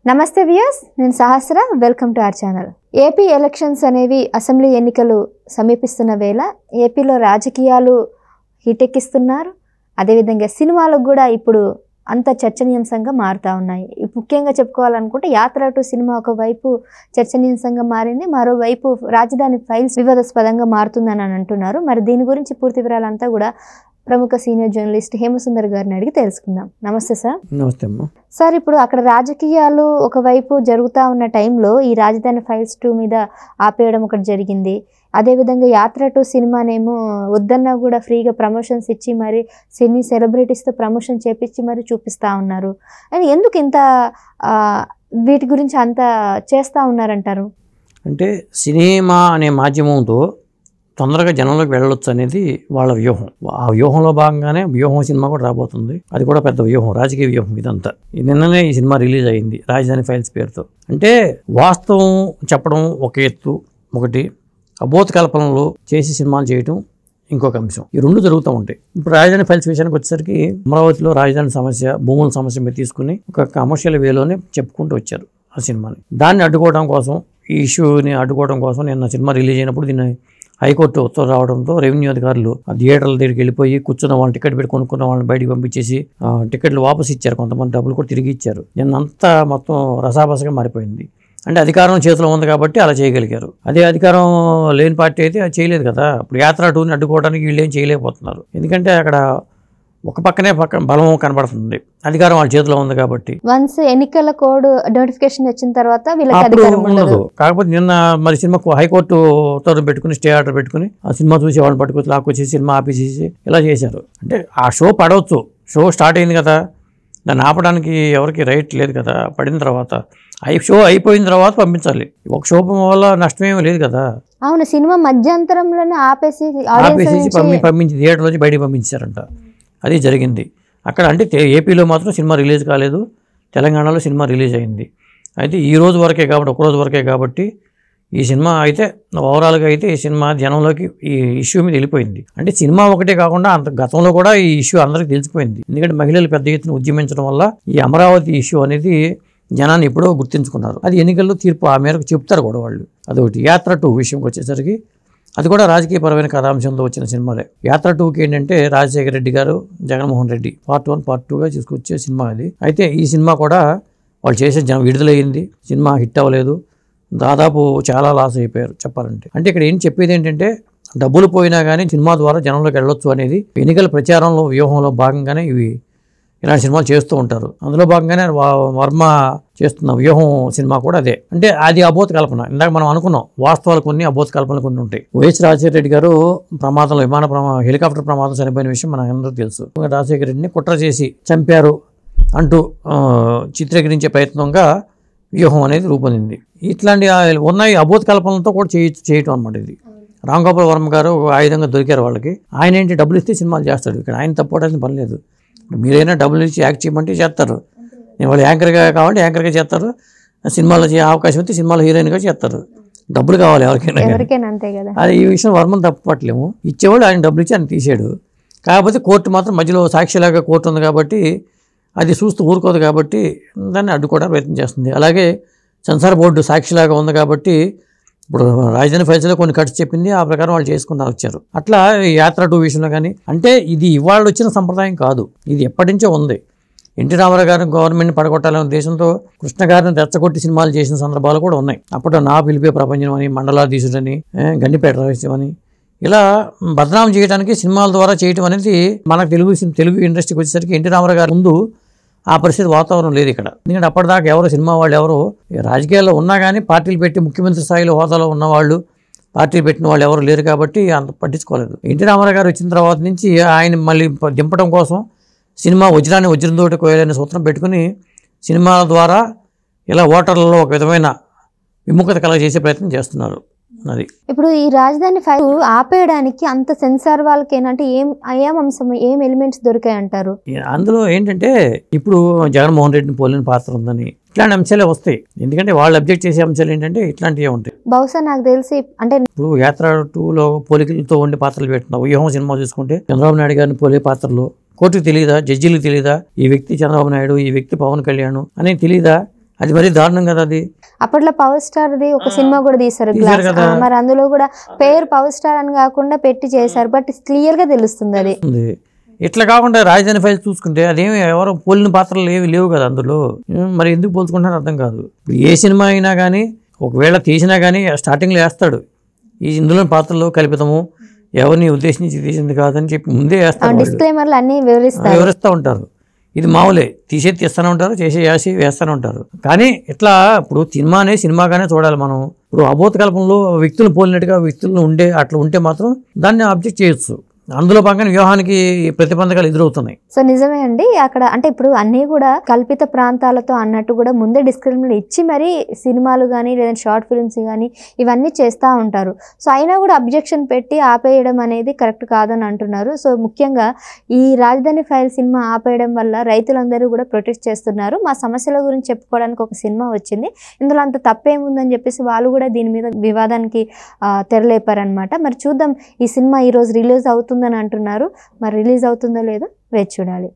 నమస్తే వ్యూయర్స్, నేను Sahasra. Welcome to our channel. AP elections అనేవి అసెంబ్లీ ఎన్నికలు సమీపిస్తున్న వేళ ఏపీలో రాజకీయాలు హీటెక్కిస్తున్నారు. అదేవిధంగా సినిమాలకు కూడా ఇప్పుడు అంత చర్చనీయాంశంగా మారుతూ ఉన్నాయి. ముఖ్యంగా చెప్పుకోవాలనుకుంటే యాత్ర టు సినిమా ఒకవైపు చర్చనీయాంశంగా మారింది, మరోవైపు రాజధాని ఫైల్స్ వివాదాస్పదంగా మారుతుందని అంటున్నారు. మరి దీని గురించి పూర్తి వివరాలంతా కూడా ప్రముఖ సీనియర్ జర్నలిస్ట్ హేమసుందర్ గారిని అడిగి తెలుసుకుందాం. నమస్తే సార్. నమస్తే అమ్మా. సార్, ఇప్పుడు అక్కడ రాజకీయాలు ఒకవైపు జరుగుతూ ఉన్న టైంలో ఈ రాజధాని ఫైల్స్ 2 మీద ఆపేయడం ఒకటి జరిగింది. అదేవిధంగా యాత్ర టు సినిమానేమో వద్దన్నా కూడా ఫ్రీగా ప్రమోషన్స్ ఇచ్చి మరి సినీ సెలబ్రిటీస్తో ప్రమోషన్ చేపించి మరి చూపిస్తూ ఉన్నారు. అని ఎందుకు ఇంత వీటి గురించి అంత చేస్తూ ఉన్నారంటారు? అంటే సినిమా అనే మాధ్యమంతో తొందరగా జనంలోకి వెళ్ళొచ్చు అనేది వాళ్ళ వ్యూహం. ఆ వ్యూహంలో భాగంగానే వ్యూహం సినిమా కూడా రాబోతుంది. అది కూడా పెద్ద వ్యూహం, రాజకీయ వ్యూహం ఇదంతా. నిన్ననే ఈ సినిమా రిలీజ్ అయింది రాజధాని ఫైల్స్ పేరుతో. అంటే వాస్తవం చెప్పడం ఒక ఎత్తు, ఒకటి అబోధ కల్పనలు చేసి సినిమాలు చేయటం ఇంకొక అంశం. ఈ రెండు జరుగుతూ ఉంటాయి. ఇప్పుడు రాజధాని ఫైల్స్ విషయానికి వచ్చేసరికి అమరావతిలో రాజధాని సమస్య, భూముల సమస్య మీద తీసుకుని ఒక కమర్షియల్ వేలోనే చెప్పుకుంటూ వచ్చారు ఆ సినిమాని. దాన్ని అడ్డుకోవడం కోసం, ఈ ఇష్యూని అడ్డుకోవడం కోసం నిన్న సినిమా రిలీజ్ అయినప్పుడు దీన్ని హైకోర్టు ఉత్తర్వు రావడంతో రెవెన్యూ అధికారులు ఆ థియేటర్ల దగ్గరికి వెళ్ళిపోయి కూర్చున్న వాళ్ళని, టికెట్ పెట్టి కొనుక్కున్న వాళ్ళని బయటికి పంపించేసి టికెట్లు వాపసు ఇచ్చారు. కొంతమంది డబ్బులు కూడా తిరిగి ఇచ్చారు. నిన్నంతా మొత్తం రసాబసగా మారిపోయింది. అంటే అధికారం చేతిలో ఉంది కాబట్టి అలా చేయగలిగారు. అదే అధికారం లేని పార్టీ అయితే అది చేయలేదు కదా. ఇప్పుడు యాత్ర 2ని అడ్డుకోవడానికి వీళ్ళు ఏం చేయలేకపోతున్నారు. ఎందుకంటే అక్కడ ఒక పక్కనే బలం కనబడుతుంది, అధికారం వాళ్ళ చేతిలో ఉంది కాబట్టి. వన్స్ ఎన్నికల కోడ్ నోటిఫికేషన్ వచ్చిన తర్వాత వీళ్ళకి అధికారం ఉండదు. కాకపోతే నిన్న మరి సినిమాకు హైకోర్టు ఉత్తర్వులు పెట్టుకుని, స్టే ఆర్డర్ పెట్టుకుని ఆ సినిమా చూసి వాళ్ళని పట్టుకొచ్చి లాక్కొచ్చేసి సినిమా ఆపేసేసి ఇలా చేశారు. అంటే ఆ షో పడవచ్చు, షో స్టార్ట్ అయింది కదా, దాన్ని ఆపడానికి ఎవరికి రైట్ లేదు కదా. పడిన తర్వాత షో అయిపోయిన తర్వాత పంపించాలి. ఒక షో వల్ల నష్టమేమీ లేదు కదా. అవును, సినిమా మధ్యంతరంలోనే ఆపేసి పంపించి థియేటర్ నుంచి బయటికి పంపించారంట. అది జరిగింది అక్కడ. అంటే ఏపీలో మాత్రం సినిమా రిలీజ్ కాలేదు, తెలంగాణలో సినిమా రిలీజ్ అయింది. అయితే ఈ రోజు వరకే కాబట్టి, ఒకరోజు వరకే కాబట్టి ఈ సినిమా అయితే ఓవరాల్గా అయితే ఈ సినిమా జనంలోకి ఈ ఇష్యూ మీద వెళ్ళిపోయింది. అంటే సినిమా ఒకటే కాకుండా అంత గతంలో కూడా ఈ ఇష్యూ అందరికీ తెలిసిపోయింది. ఎందుకంటే మహిళలు పెద్ద ఎత్తున ఉద్యమించడం వల్ల ఈ అమరావతి ఇష్యూ అనేది జనాన్ని ఎప్పుడో గుర్తించుకున్నారు. అది ఎన్నికల్లో తీర్పు ఆ మేరకు చెప్తారు కూడా వాళ్ళు. అదొకటి. యాత్ర 2 విషయంకి వచ్చేసరికి అది కూడా రాజకీయపరమైన కథాంశంతో వచ్చిన సినిమాలే. యాత్ర 2కి ఏంటంటే రాజశేఖర రెడ్డి గారు, జగన్మోహన్ రెడ్డి పార్ట్ 1 పార్ట్ 2గా తీసుకొచ్చే సినిమా అది. అయితే ఈ సినిమా కూడా వాళ్ళు చేసే విడుదలయ్యింది, సినిమా హిట్ అవ్వలేదు, దాదాపు చాలా లాస్ అయిపోయారు చెప్పాలంటే. అంటే ఇక్కడ ఏం చెప్పేది ఏంటంటే డబ్బులు పోయినా కానీ సినిమా ద్వారా జనంలోకి వెళ్ళొచ్చు అనేది ఎన్నికల ప్రచారంలో వ్యూహంలో భాగంగానే ఇలాంటి సినిమాలు చేస్తూ ఉంటారు. అందులో భాగంగానే వర్మ చేస్తున్న వ్యూహం సినిమా కూడా అదే. అంటే అది అబోధ కల్పన. ఇందాక మనం అనుకున్నాం, వాస్తవాలు కొన్ని, అబోధ కల్పనలు కొన్ని ఉంటాయి. వైఎస్ రాజశేఖర రెడ్డి గారు ప్రమాదంలో హెలికాప్టర్ ప్రమాదం చనిపోయిన విషయం మనకు అందరూ తెలుసు. రాజశేఖర రెడ్డిని కుట్ర చేసి చంపారు అంటూ చిత్రీకరించే ప్రయత్నంగా వ్యూహం అనేది రూపొందింది. ఇట్లాంటి ఉన్నాయి అబోధ కల్పనలతో కూడా చేయటం అనమాట ఇది. రామ్ గోపాల్ వర్మ గారు ఆయుధంగా దొరికారు వాళ్ళకి. ఆయన ఏంటి డబ్బులు ఇస్తే సినిమాలు చేస్తాడు. ఇక్కడ ఆయన తప్పవడానికి పని లేదు. మీరైనా డబ్బులు ఇచ్చి యాక్ట్ చేయమంటే చేస్తారు. వాళ్ళు యాంకర్గా కావాలంటే యాంకర్గా చేస్తారు, సినిమాలో అవకాశం అయితే సినిమాలో హీరోయిన్గా చేస్తారు. డబ్బులు కావాలి ఎవరికైనా. అది ఈ విషయం వర్మను తప్పట్లేము. ఇచ్చేవాళ్ళు ఆయన డబ్బులు ఇచ్చి ఆయన తీసాడు. కాకపోతే కోర్టు మాత్రం మధ్యలో సాక్షిలాగా కోర్టు ఉంది కాబట్టి అది చూస్తూ ఊరుకోదు కాబట్టి దాన్ని అడ్డుకోవడానికి ప్రయత్నం చేస్తుంది. అలాగే సెన్సార్ బోర్డు సాక్షిలాగా ఉంది కాబట్టి ఇప్పుడు రాజధాని ఫైల్స్లో కొన్ని కట్స్ చెప్పింది, ఆ ప్రకారం వాళ్ళు చేసుకుని వచ్చారు. అట్లా యాత్ర 2 విషయంలో కానీ అంటే ఇది ఇవాళ వచ్చిన సంప్రదాయం కాదు, ఇది ఎప్పటి నుంచో ఉంది. ఎన్టీ రామారావు గారు గవర్నమెంట్ని పడగొట్టాలనే ఉద్దేశంతో కృష్ణ గారిని రెచ్చగొట్టి సినిమాలు చేసిన సందర్భాలు కూడా ఉన్నాయి. అప్పుడు నా పిలిపే ప్రపంచం అని, మండలాధీశుడని, గండిపేట రహస్యం అని ఇలా బదనాం చేయడానికి సినిమాల ద్వారా చేయటం అనేది మనకు తెలుగు ఇండస్ట్రీకి వచ్చేసరికి ఎన్టీ రామారావు గారి ముందు ఆ పరిస్థితి వాతావరణం లేదు ఇక్కడ. ఎందుకంటే అప్పటిదాకా ఎవరు సినిమా వాళ్ళు ఎవరు రాజకీయాల్లో ఉన్నా కానీ పార్టీలు పెట్టి ముఖ్యమంత్రి స్థాయిలో హోదాలో ఉన్నవాళ్ళు, పార్టీలు పెట్టిన వాళ్ళు ఎవరు లేరు కాబట్టి అంత పట్టించుకోలేదు. ఎన్టీ రామారావు గారు వచ్చిన తర్వాత నుంచి ఆయన మళ్ళీ దింపడం కోసం సినిమా వజ్రంతోటి కోయాలనే సూత్రం పెట్టుకుని సినిమాల ద్వారా ఇలా ఓటర్లలో ఒక విధమైన విముఖత కలగజేసే ప్రయత్నం చేస్తున్నారు. అది ఇప్పుడు ఈ రాజధాని ఫైల్ ఆపేయడానికి అంత సెన్సార్ వాళ్ళకి ఏంటంటే ఏం అంశం, ఏం ఎలిమెంట్స్ దొరికాయి అంటారు? అందులో ఏంటంటే ఇప్పుడు జగన్మోహన్ రెడ్డిని పోలిన పాత్ర ఉందని ఇట్లాంటి అంశాలే వస్తాయి. ఎందుకంటే వాళ్ళు అబ్జెక్ట్ చేసే అంశాలు ఏంటంటే ఇట్లాంటివే ఉంటాయి. బహుశా నాకు తెలిసి అంటే ఇప్పుడు యాత్ర 2లో పోలికలతో ఉండే పాత్రలు పెట్టినావు. వ్యూహం సినిమా చూసుకుంటే చంద్రబాబు నాయుడు గారిని పోలే పాత్రలు కోర్టుకు తెలియదా, జడ్జీలకు తెలియదా ఈ వ్యక్తి చంద్రబాబు నాయుడు, ఈ వ్యక్తి పవన్ కళ్యాణ్ అనేది తెలియదా? అది మరీ దారుణం కదా అది. అప్పట్లో పవర్ స్టార్ ది ఒక సినిమా కూడా తీశారు తీశారు గ్లాస్. కదా. మరి అందులో కూడా పేరు పవర్ స్టార్ అని కాకుండా పెట్టి చేశారు, బట్ క్లియర్ గా తెలుస్తుంది అది. ఇట్లా కాకుండా రాజధాని ఫైల్స్ చూసుకుంటే అదేమి ఎవరో పోలిన పాత్రలు ఏవి లేవు కదా అందులో. మరి ఎందుకు పోల్చుకుంటారో అర్థం కాదు. ఇప్పుడు ఏ సినిమా అయినా కానీ ఒకవేళ తీసినా కానీ స్టార్టింగ్లో వేస్తాడు ఈ ఇందులో పాత్రలో కల్పితము, ఎవరిని ఉద్దేశించి తీసింది కాదని చెప్పి ముందే వేస్తాడు. డిస్క్లైమర్లు అన్ని వివరిస్తూ ఉంటారు. ఇది మామూలే, తీసేది తీస్తూనే ఉంటారు, చేసే యాసి వేస్తూనే ఉంటారు. కానీ ఇట్లా ఇప్పుడు సినిమానే సినిమాగానే చూడాలి మనం. ఇప్పుడు అబోధ కల్పనలో వ్యక్తులు పోలినట్టుగా వ్యక్తులు అట్లా ఉంటే మాత్రం దాన్ని అబ్జెక్ట్ చేయొచ్చు. అందులో భాగంగా వివాహానికి ప్రతిబంధకాలు ఎదురవుతున్నాయి. సో నిజమే అండి. అక్కడ అంటే ఇప్పుడు అన్నీ కూడా కల్పిత ప్రాంతాలతో అన్నట్టు కూడా ముందే డిస్క్రిమినేట్ ఇచ్చి మరి సినిమాలు కానీ లేదంటే షార్ట్ ఫిల్మ్స్ కానీ ఇవన్నీ చేస్తూ ఉంటారు. సో అయినా కూడా అబ్జెక్షన్ పెట్టి ఆపేయడం అనేది కరెక్ట్ కాదని అంటున్నారు. సో ముఖ్యంగా ఈ రాజధాని ఫైల్ సినిమా ఆపేయడం వల్ల రైతులందరూ కూడా ప్రొటెస్ట్ చేస్తున్నారు. మా సమస్యల గురించి చెప్పుకోవడానికి ఒక సినిమా వచ్చింది, ఇందులో అంత తప్పేముందని చెప్పేసి వాళ్ళు కూడా దీని మీద వివాదానికి తెరలేపారనమాట. మరి చూద్దాం, ఈ సినిమా ఈరోజు రిలీజ్ అవుతుందని అంటున్నారు. మరి రిలీజ్ అవుతుందో లేదో వేచి చూడాలి.